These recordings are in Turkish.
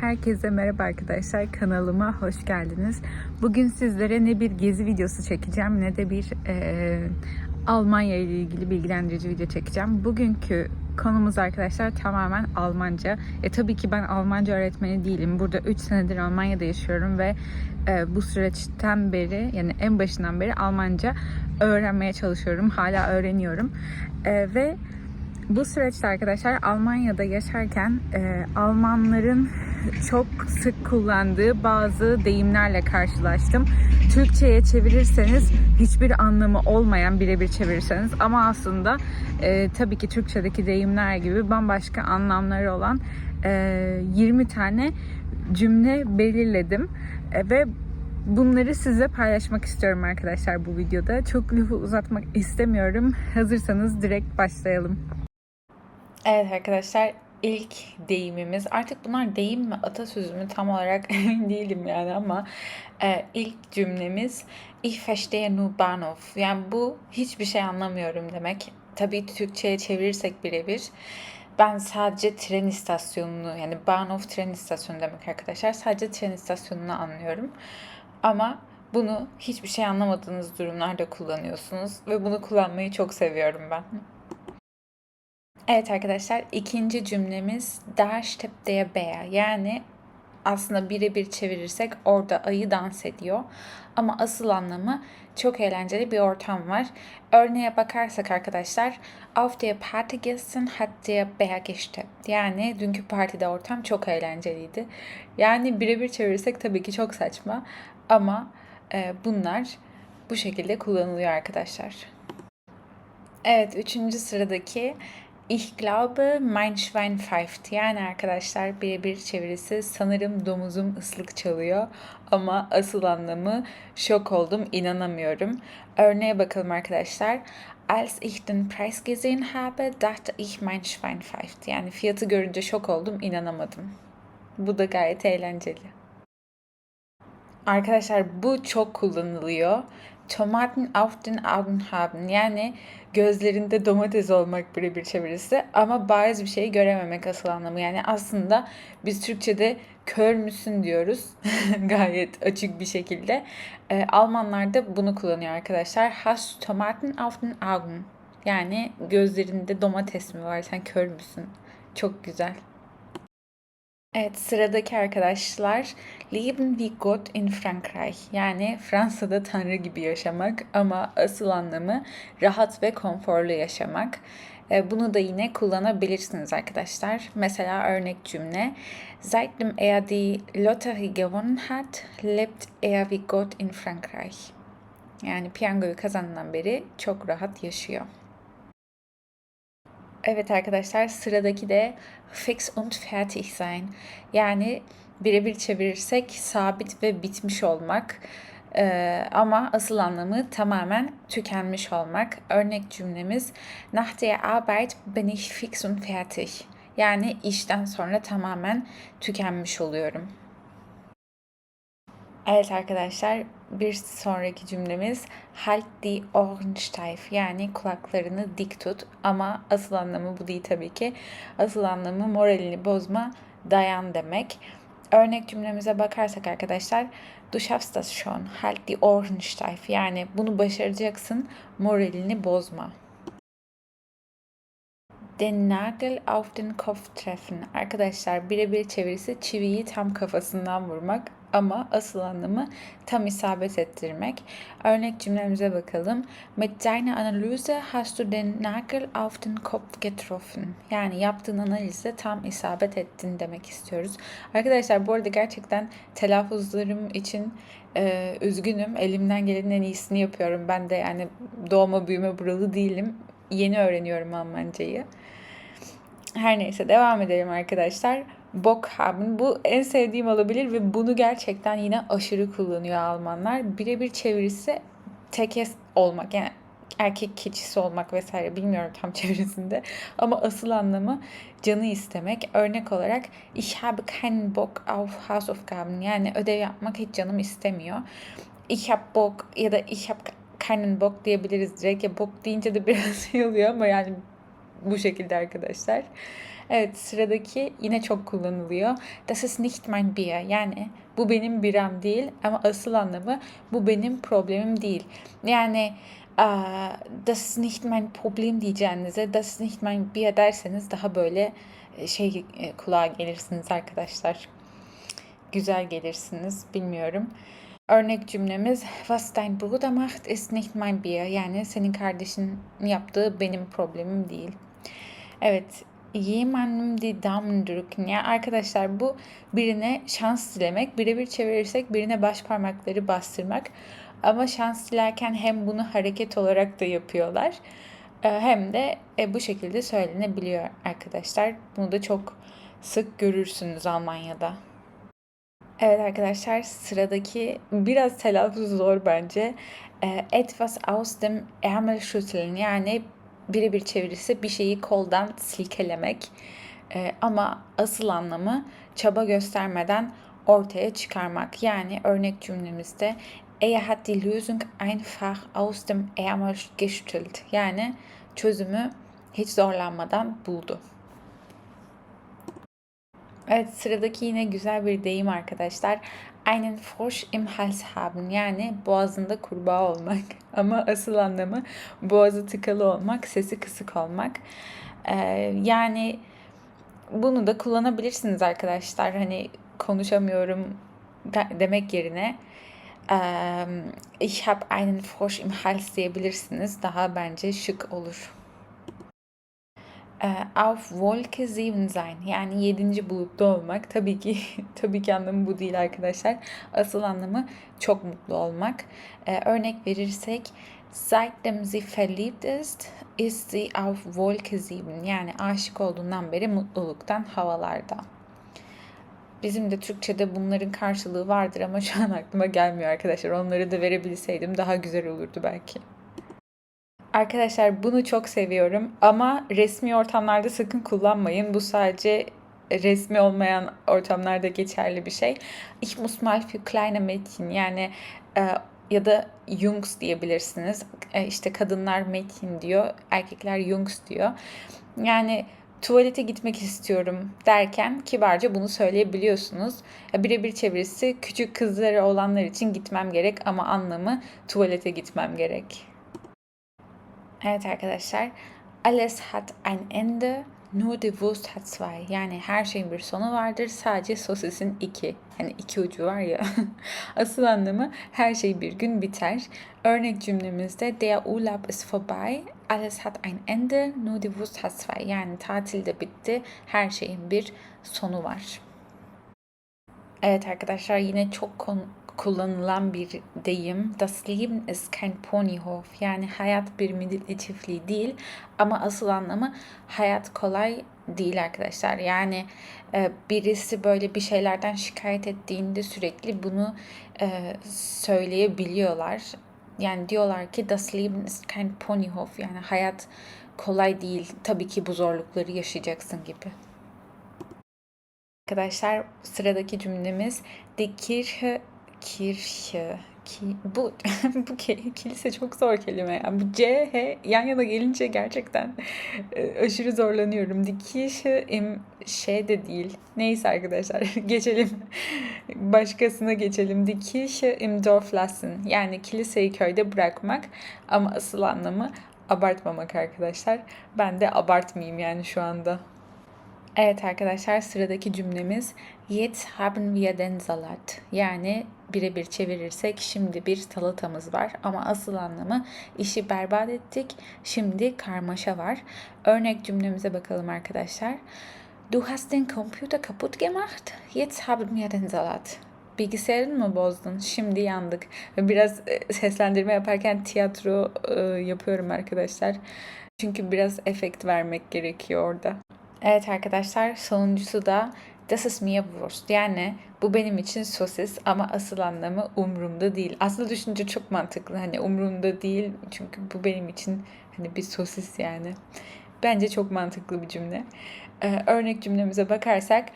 Herkese merhaba arkadaşlar, kanalıma hoş geldiniz. Bugün sizlere ne bir gezi videosu çekeceğim ne de bir Almanya ile ilgili bilgilendirici video çekeceğim. Bugünkü konumuz arkadaşlar tamamen Almanca. Tabii ki ben Almanca öğretmeni değilim. Burada 3 senedir Almanya'da yaşıyorum ve bu süreçten beri, yani en başından beri Almanca öğrenmeye çalışıyorum. Hala öğreniyorum. Ve bu süreçte arkadaşlar Almanya'da yaşarken Almanların çok sık kullandığı bazı deyimlerle karşılaştım. Türkçe'ye çevirirseniz hiçbir anlamı olmayan, birebir çevirirseniz ama aslında tabii ki Türkçe'deki deyimler gibi bambaşka anlamları olan 20 tane cümle belirledim ve bunları size paylaşmak istiyorum arkadaşlar bu videoda. Çok lafı uzatmak istemiyorum. Hazırsanız direkt başlayalım. Evet arkadaşlar, ilk deyimimiz, artık bunlar deyim mi atasözü mü tam olarak emin değilim yani ama ilk cümlemiz Ich verstehe nur Bahnhof. Yani bu hiçbir şey anlamıyorum demek. Tabii Türkçe'ye çevirirsek birebir ben sadece tren istasyonunu, yani Bahnhof tren istasyonu demek arkadaşlar. Sadece tren istasyonunu anlıyorum. Ama bunu hiçbir şey anlamadığınız durumlarda kullanıyorsunuz ve bunu kullanmayı çok seviyorum ben. Evet arkadaşlar, ikinci cümlemiz Der steht der Bär. Yani aslında birebir çevirirsek orada ayı dans ediyor. Ama asıl anlamı çok eğlenceli bir ortam var. Örneğe bakarsak arkadaşlar, Auf der Party gestern hat der Bär gesteppt. Yani dünkü partide ortam çok eğlenceliydi. Yani birebir çevirirsek tabii ki çok saçma. Ama bunlar bu şekilde kullanılıyor arkadaşlar. Evet, üçüncü sıradaki Ich glaube, mein Schwein pfeift. Yani arkadaşlar birebir çevirisi sanırım domuzum ıslık çalıyor. Ama asıl anlamı şok oldum, inanamıyorum. Örneğe bakalım arkadaşlar. Als ich den Preis gesehen habe, dachte ich mein Schwein pfeift. Yani fiyatı görünce şok oldum, inanamadım. Bu da gayet eğlenceli. Arkadaşlar bu çok kullanılıyor. Tomaten auf den Augen haben. Yani gözlerinde domates olmak birebir çevirisi ama bariz bir şeyi görememek asıl anlamı. Yani aslında biz Türkçe'de kör müsün diyoruz gayet açık bir şekilde. Almanlar da bunu kullanıyor arkadaşlar. Hast du Tomaten auf den Augen? Yani gözlerinde domates mi var, sen kör müsün? Çok güzel. Evet, sıradaki arkadaşlar Leben wie Gott in Frankreich, yani Fransa'da Tanrı gibi yaşamak ama asıl anlamı rahat ve konforlu yaşamak. Bunu da yine kullanabilirsiniz arkadaşlar. Mesela örnek cümle: Seitdem er die Lotterie gewonnen hat, lebt er wie Gott in Frankreich. Yani piyangoyu kazandığından beri çok rahat yaşıyor. Evet arkadaşlar, sıradaki de fix und fertig sein. Yani birebir çevirirsek sabit ve bitmiş olmak. Ama asıl anlamı tamamen tükenmiş olmak. Örnek cümlemiz Nach der Arbeit bin ich fix und fertig. Yani işten sonra tamamen tükenmiş oluyorum. Evet arkadaşlar, bir sonraki cümlemiz Halt die Ohren steif, yani kulaklarını dik tut, ama asıl anlamı bu değil tabii ki. Asıl anlamı moralini bozma, dayan demek. Örnek cümlemize bakarsak arkadaşlar, Du schaffst das schon, halt die Ohren steif, yani bunu başaracaksın, moralini bozma. Den Nagel auf den Kopf treffen. Arkadaşlar birebir çevirisi çiviyi tam kafasından vurmak ama asıl anlamı tam isabet ettirmek. Örnek cümlemize bakalım. Mit deiner Analyse hast du den Nagel auf den Kopf getroffen. Yani yaptığın analizle tam isabet ettin demek istiyoruz. Arkadaşlar bu arada gerçekten telaffuzlarım için üzgünüm. Elimden gelenin en iyisini yapıyorum. Ben de yani doğma büyüme buralı değilim. Yeni öğreniyorum Almancayı. Her neyse, devam edelim arkadaşlar. Bock haben. Bu en sevdiğim olabilir ve bunu gerçekten yine aşırı kullanıyor Almanlar. Birebir çevirisi tekes olmak, yani erkek keçisi olmak vesaire, bilmiyorum tam çevirisinde. Ama asıl anlamı canı istemek. Örnek olarak Ich habe keinen Bock auf Hausaufgaben. Yani ödev yapmak hiç canım istemiyor. Ich hab Bock ya da Ich hab keinen Bock diyebiliriz direkt. Ya Bock deyince de biraz şey oluyor ama yani bu şekilde arkadaşlar. Evet, sıradaki yine çok kullanılıyor. Das ist nicht mein Bier. Yani bu benim biram değil ama asıl anlamı bu benim problemim değil. Yani das ist nicht mein Problem diyeceğinize das ist nicht mein Bier derseniz daha böyle kulağa gelirsiniz arkadaşlar. Güzel gelirsiniz, bilmiyorum. Örnek cümlemiz Was dein Bruder macht ist nicht mein Bier. Yani senin kardeşin yaptığı benim problemim değil. Evet. Jemandem die Daumen drücken. Yani arkadaşlar bu birine şans dilemek. Birebir çevirirsek birine baş parmakları bastırmak. Ama şans dilerken hem bunu hareket olarak da yapıyorlar. Hem de bu şekilde söylenebiliyor arkadaşlar. Bunu da çok sık görürsünüz Almanya'da. Evet arkadaşlar, sıradaki biraz telaffuzu zor bence. Etwas aus dem Ärmel schütteln, yani birebir çevirisi bir şeyi koldan silkelemek. Ama asıl anlamı çaba göstermeden ortaya çıkarmak. Yani örnek cümlemizde Er hat die Lösung einfach aus dem Ärmel geschüttelt. Yani çözümü hiç zorlanmadan buldu. Evet, sıradaki yine güzel bir deyim arkadaşlar. Einen Frosch im Hals haben, yani boğazında kurbağa olmak. Ama asıl anlamı boğazı tıkalı olmak, sesi kısık olmak. Yani bunu da kullanabilirsiniz arkadaşlar. Hani konuşamıyorum demek yerine ich habe einen Frosch im Hals diyebilirsiniz. Daha bence şık olur. Auf Wolke 7 sein, yani 7. bulutta olmak. Tabii ki anlamı bu değil arkadaşlar. Asıl anlamı çok mutlu olmak. Örnek verirsek Seitdem sie verliebt ist sie auf Wolke 7. Yani aşık olduğundan beri mutluluktan havalarda. Bizim de Türkçe'de bunların karşılığı vardır ama şu an aklıma gelmiyor arkadaşlar. Onları da verebilseydim daha güzel olurdu belki. Arkadaşlar bunu çok seviyorum ama resmi ortamlarda sakın kullanmayın. Bu sadece resmi olmayan ortamlarda geçerli bir şey. Ich muss mal für kleine Mädchen, yani ya da Jungs diyebilirsiniz. İşte kadınlar Mädchen diyor, erkekler Jungs diyor. Yani tuvalete gitmek istiyorum derken kibarca bunu söyleyebiliyorsunuz. Birebir çevirisi küçük kızları olanlar için gitmem gerek ama anlamı tuvalete gitmem gerek. Evet arkadaşlar, alles hat ein Ende, nur die Wurst hat zwei. Yani her şeyin bir sonu vardır, sadece sosisin iki. Hani iki ucu var ya. Asıl anlamı her şey bir gün biter. Örnek cümlemizde Der Urlaub ist vorbei, alles hat ein Ende, nur die Wurst hat zwei. Yani tatil de bitti, her şeyin bir sonu var. Evet arkadaşlar, yine çok kullanılan bir deyim. Das Leben ist kein Ponyhof. Yani hayat bir midilli çiftliği değil ama asıl anlamı hayat kolay değil arkadaşlar. Yani birisi böyle bir şeylerden şikayet ettiğinde sürekli bunu söyleyebiliyorlar. Yani diyorlar ki Das Leben ist kein Ponyhof. Yani hayat kolay değil. Tabii ki bu zorlukları yaşayacaksın gibi. Arkadaşlar, sıradaki cümlemiz Die Kirche. Bu kilise çok zor kelime ya. Bu C, H yan yana gelince gerçekten aşırı zorlanıyorum. Die Kirche im de değil. Neyse arkadaşlar, geçelim. Başkasına geçelim. Die Kirche im Dorf lassen. Yani kiliseyi köyde bırakmak ama asıl anlamı abartmamak arkadaşlar. Ben de abartmayayım yani şu anda. Evet arkadaşlar, sıradaki cümlemiz Jetzt haben wir den Salat. Yani birebir çevirirsek şimdi bir salatamız var ama asıl anlamı işi berbat ettik, şimdi karmaşa var. Örnek cümlemize bakalım arkadaşlar. Du hast den Computer kaputt gemacht, jetzt haben wir den Salat. Bilgisayarını mı bozdun? Şimdi yandık. Biraz seslendirme yaparken tiyatro yapıyorum arkadaşlar. Çünkü biraz efekt vermek gerekiyor orada. Evet arkadaşlar, sonuncusu da Das ist mir Wurst. Yani bu benim için sosis ama asıl anlamı umurumda değil. Aslında düşününce çok mantıklı. Hani umurumda değil çünkü bu benim için hani bir sosis yani. Bence çok mantıklı bir cümle. Örnek cümlemize bakarsak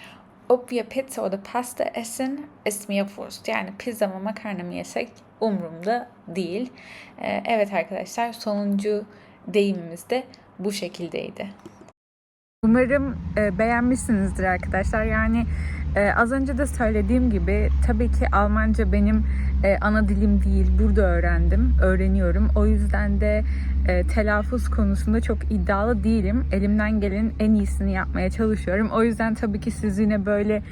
Ob wir Pizza oder Pasta essen, ist mir Wurst. Yani pizza mı makarna mı yesek umurumda değil. Evet arkadaşlar, sonuncu deyimimiz de bu şekildeydi. Umarım beğenmişsinizdir arkadaşlar. Yani az önce de söylediğim gibi tabii ki Almanca benim ana dilim değil. Burada öğreniyorum. O yüzden de telaffuz konusunda çok iddialı değilim. Elimden gelenin en iyisini yapmaya çalışıyorum. O yüzden tabii ki siz yine böyle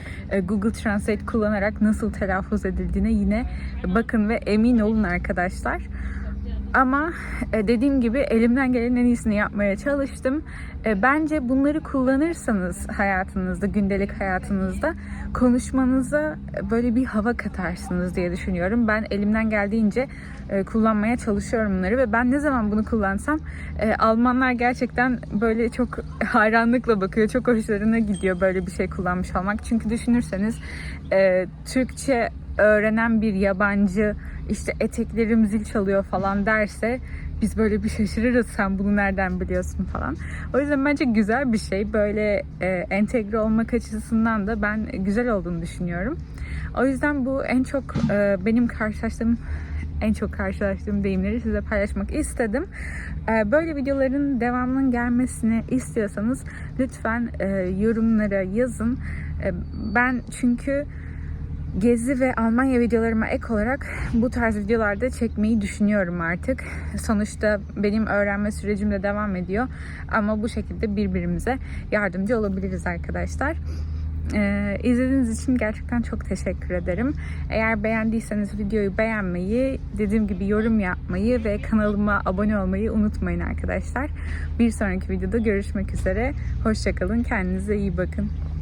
Google Translate kullanarak nasıl telaffuz edildiğine yine bakın ve emin olun arkadaşlar. Ama dediğim gibi elimden gelenin en iyisini yapmaya çalıştım. Bence bunları kullanırsanız hayatınızda, gündelik hayatınızda konuşmanıza böyle bir hava katarsınız diye düşünüyorum. Ben elimden geldiğince kullanmaya çalışıyorum bunları ve ben ne zaman bunu kullansam Almanlar gerçekten böyle çok hayranlıkla bakıyor. Çok hoşlarına gidiyor böyle bir şey kullanmış olmak. Çünkü düşünürseniz Türkçe öğrenen bir yabancı işte eteklerim zil çalıyor falan derse biz böyle bir şaşırırız, sen bunu nereden biliyorsun falan. O yüzden bence güzel bir şey. Böyle entegre olmak açısından da ben güzel olduğunu düşünüyorum. O yüzden bu en çok benim karşılaştığım deyimleri size paylaşmak istedim. Böyle videoların devamının gelmesini istiyorsanız lütfen yorumlara yazın. Ben çünkü Gezi ve Almanya videolarıma ek olarak bu tarz videolarda çekmeyi düşünüyorum artık. Sonuçta benim öğrenme sürecim de devam ediyor. Ama bu şekilde birbirimize yardımcı olabiliriz arkadaşlar. İzlediğiniz için gerçekten çok teşekkür ederim. Eğer beğendiyseniz videoyu beğenmeyi, dediğim gibi yorum yapmayı ve kanalıma abone olmayı unutmayın arkadaşlar. Bir sonraki videoda görüşmek üzere. Hoşça kalın, kendinize iyi bakın.